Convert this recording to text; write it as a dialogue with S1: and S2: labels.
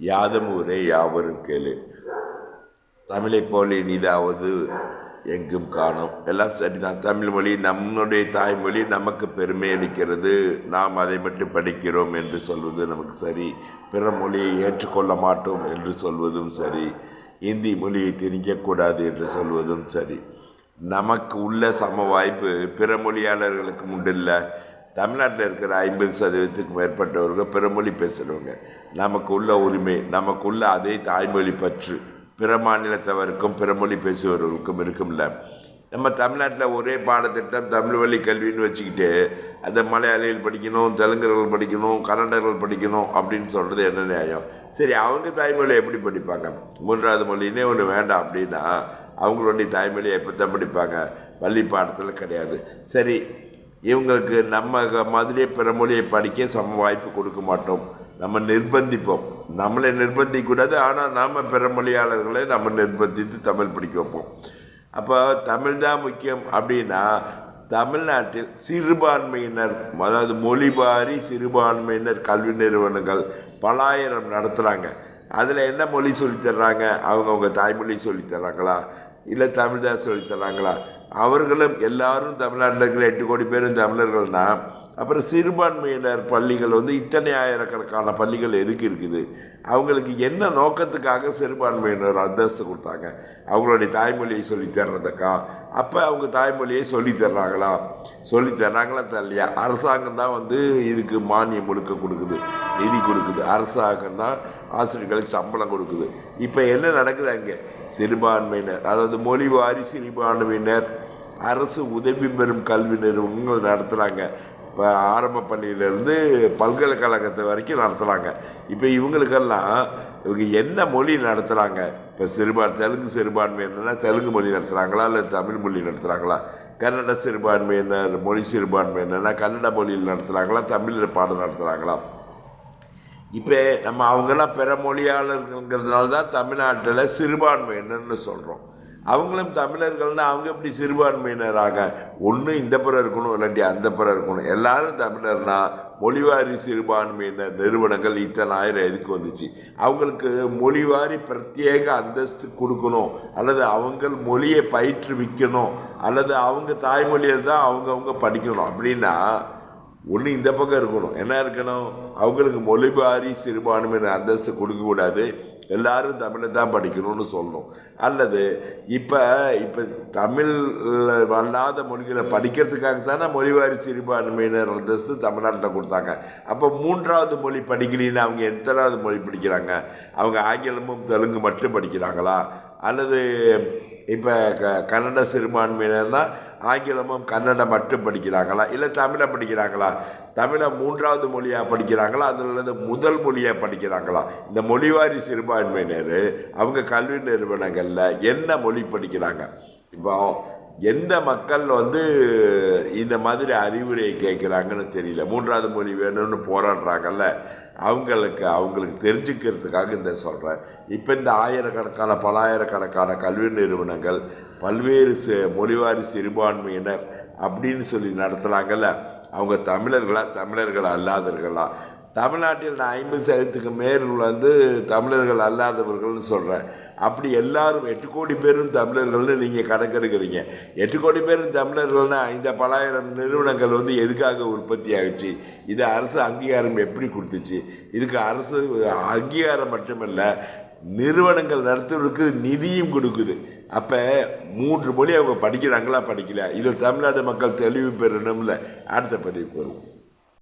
S1: யாதும் ஊரே யாவரும் கேளு. தமிழைப் போல இனிதாவது எங்கும் காணும். எல்லாம் சரிதான். தமிழ் மொழி நம்முடைய தாய்மொழி, நமக்கு பெருமை அளிக்கிறது. நாம் அதை மட்டும் படிக்கிறோம் என்று சொல்வது நமக்கு சரி. பிற மொழியை ஏற்றுக்கொள்ள மாட்டோம் என்று சொல்வதும் சரி. இந்தி மொழியை திணிக்கக்கூடாது என்று சொல்வதும் சரி. நமக்கு உள்ள சம வாய்ப்பு பிற மொழியாளர்களுக்கு உண்டில்லை. தமிழ்நாட்டில் இருக்கிற 50% மேற்பட்டவர்கள் பிறமொழி பேசுகிறவங்க. நமக்கு உள்ள உரிமை, நமக்கு உள்ள அதே தாய்மொழி பற்று பிற மாநிலத்தவருக்கும் பிறமொழி பேசுபவர்களுக்கும் இருக்கும்ல. நம்ம தமிழ்நாட்டில் ஒரே பாடத்திட்டம் தமிழ் வழி கல்வின்னு வச்சுக்கிட்டு அதை மலையாளிகள் படிக்கணும், தெலுங்கர்கள் படிக்கணும், கன்னடர்கள் படிக்கணும் அப்படின்னு சொல்கிறது என்ன நியாயம்? சரி, அவங்க தாய்மொழியை எப்படி படிப்பாங்க? 3வது மொழினே ஒன்று வேண்டாம் அப்படின்னா அவங்களுடைய தாய்மொழியை எப்போ தான் படிப்பாங்க? பள்ளி பாடத்தில் கிடையாது. சரி, இவங்களுக்கு நம்ம மாதிரியே பிற மொழியை படிக்க சம வாய்ப்பு கொடுக்க மாட்டோம். நம்ம நிர்பந்திப்போம். நம்மளை நிர்பந்திக்கூடாது, ஆனால் நாம் பிற மொழியாளர்களை நம்ம நிர்பந்தித்து தமிழ் படிக்க வைப்போம். அப்போ தமிழ் தான் முக்கியம் அப்படின்னா தமிழ்நாட்டில் சிறுபான்மையினர், அதாவது மொழிவாரி சிறுபான்மையினர் கல்வி நிறுவனங்கள் பலாயிரம் நடத்துகிறாங்க. அதில் என்ன மொழி சொல்லித்தர்றாங்க? அவங்கவுங்க தாய்மொழி சொல்லித்தர்றாங்களா, இல்லை தமிழ் தான் சொல்லித்தர்றாங்களா? அவர்களும் எல்லாரும் தமிழ்நாட்டில் இருக்கிற 8 கோடி பேரும் தமிழர்கள்னா அப்புறம் சிறுபான்மையினர் பள்ளிகள் இத்தனை ஆயிரக்கணக்கான பள்ளிகள் எதுக்கு இருக்குது? அவங்களுக்கு என்ன நோக்கத்துக்காக சிறுபான்மையினர் அந்தஸ்து கொடுத்தாங்க? அவங்களுடைய தாய்மொழியை சொல்லித்தர்றதுக்கா? அப்போ அவங்க தாய்மொழியை சொல்லித்தர்றாங்களா தெரியலையா? அரசாங்கம் தான் இதுக்கு மானியம் கொடுக்குது, நிதி கொடுக்குது. அரசாங்கம் தான் ஆசிரியர்களுக்கு சம்பளம் கொடுக்குது. இப்போ என்ன நடக்குது அங்கே? சிறுபான்மையினர், அதாவது மொழிவாரி சிறுபான்மையினர் அரசு உதவி பெறும் கல்வி நிறுவனங்கள் நடத்துகிறாங்க. இப்போ ஆரம்ப பள்ளியிலேருந்து பல்கலைக்கழகத்தை வரைக்கும் நடத்துகிறாங்க. இப்போ இவங்களுக்கெல்லாம் இவங்க என்ன மொழி நடத்துகிறாங்க? இப்போ தெலுங்கு சிறுபான்மையினர்னா தெலுங்கு மொழி நடத்துகிறாங்களா, இல்லை தமிழ் மொழி நடத்துகிறாங்களா? கன்னட சிறுபான்மையினர், மொழி சிறுபான்மையினர்னா கன்னட மொழியில் நடத்துகிறாங்களா, தமிழில் பாடம் நடத்துகிறாங்களா? இப்போ நம்ம அவங்கெல்லாம் பிற மொழியாளர்கள்ங்கிறதுனால தான் தமிழ்நாட்டில் சிறுபான்மையினர்னு சொல்கிறோம். அவங்களும் தமிழர்கள்னால் அவங்க எப்படி சிறுபான்மையினராக? ஒன்று இந்த புறம் இருக்கணும், இல்லாட்டி அந்த புறம் இருக்கணும். எல்லாரும் தமிழர்னா மொழிவாரி சிறுபான்மையினர் நிறுவனங்கள் இத்தனை ஆயிரம் எதுக்கு வந்துச்சு? அவங்களுக்கு மொழிவாரி பிரத்யேக அந்தஸ்து கொடுக்கணும், அல்லது அவங்க மொழியை பயிற்றுவிக்கணும், அல்லது அவங்க தாய்மொழியில் தான் அவங்கவுங்க படிக்கணும் அப்படின்னா ஒன்று இந்த பக்கம் இருக்கணும். என்ன இருக்கணும்? அவங்களுக்கு மொழிவாரி சிறுபான்மையினர் அந்தஸ்து கொடுக்கக்கூடாது, எல்லாரும் தமிழை தான் படிக்கணும்னு சொல்லணும். அல்லது இப்போ தமிழ் அல்லாத மொழிகளை படிக்கிறதுக்காக தானே மொழிவாரி சிறுபான்மையினர் அந்தஸ்து தமிழ்நாட்டில் கொடுத்தாங்க. அப்போ 3வது மொழி படிக்கலின்னு அவங்க எத்தனாவது மொழி படிக்கிறாங்க? அவங்க ஆங்கிலமும் தெலுங்கு மட்டும் படிக்கிறாங்களா? அல்லது இப்போ கன்னட சிறுபான்மையினர்னால் ஆங்கிலமும் கன்னடம் மட்டும் படிக்கிறாங்களா, இல்லை தமிழை படிக்கிறாங்களா? தமிழை 3வது மொழியாக படிக்கிறாங்களா, அதில் முதல் மொழியாக படிக்கிறாங்களா? இந்த மொழிவாரி சிறுபான்மையினர் அவங்க கல்வி நிறுவனங்களில் என்ன மொழி படிக்கிறாங்க? இப்போ எந்த மக்கள் இந்த மாதிரி அறிவுரையை கேட்குறாங்கன்னு தெரியல. 3வது மொழி வேணும்னு போராடுறாங்கல்ல, அவங்களுக்கு தெரிஞ்சுக்கிறதுக்காக இந்த சொல்கிறேன். இப்போ இந்த பலாயிரக்கணக்கான கல்வி நிறுவனங்கள் பல்வேறு மொழிவாரி சிறுபான்மையினர் அப்படின்னு சொல்லி நடத்துகிறாங்கல்ல, அவங்க தமிழர்கள் அல்லாதவர்களா? தமிழ்நாட்டில் நான் 50% மேல் தமிழர்கள் அல்லாதவர்கள்னு சொல்கிறேன். அப்படி எல்லாரும் 8 கோடி பேரும் தமிழர்கள்னு நீங்கள் கணக்கெடுக்கிறீங்க. 8 கோடி பேரும் தமிழர்கள்னால் இந்த பலாயிரம் நிறுவனங்கள் எதுக்காக உற்பத்தி ஆகிடுச்சு? இது அரசு அங்கீகாரம் எப்படி கொடுத்துச்சு? இதுக்கு அரசு அங்கீகாரம் மட்டுமல்ல, நிறுவனங்கள் நடத்துவதற்கு நிதியும் கொடுக்குது. அப்போ 3 மொழி அவங்க படிக்கிறாங்களா, படிக்கல? இதில் தமிழ்நாடு மக்கள் தெளிவு பெறணும்ல. அடுத்த பதிவுக்கு வருவோம்.